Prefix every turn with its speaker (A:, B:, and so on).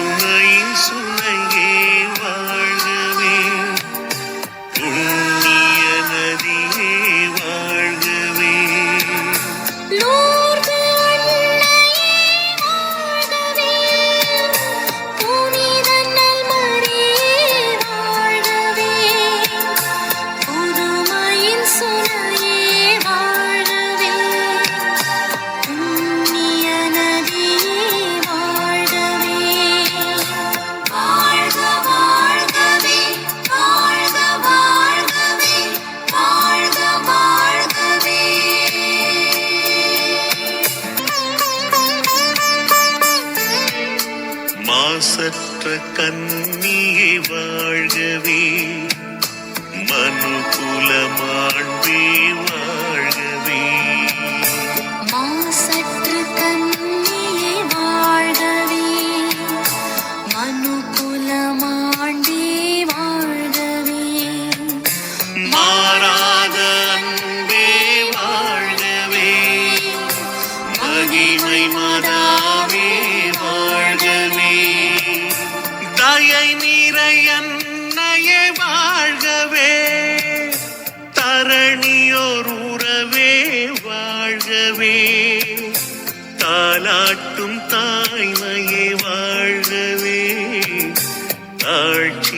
A: அன்னையின் சுனையே வாழ்கவே, புண்ணிய நதியே வாழ்கவே. மாசற்ற கன்னியே வாழ்கவே, மனுகுல மாண்பே வாழ்கவே.
B: மாசற்ற கன்னியே வாழ்கவே, மனுகுல மாண்பே வாழ்கவே.
A: மாறாத அன்பே வாழ்கவே, மகிமை மாதாவே வாழ்கவே. தயை நிறை அன்னையே வாழ்கவே, தரணியோர் உறவே வாழ்கவே. தாலாட்டும் தாய்மையே வாழ்கவே, தாழ்ச்சி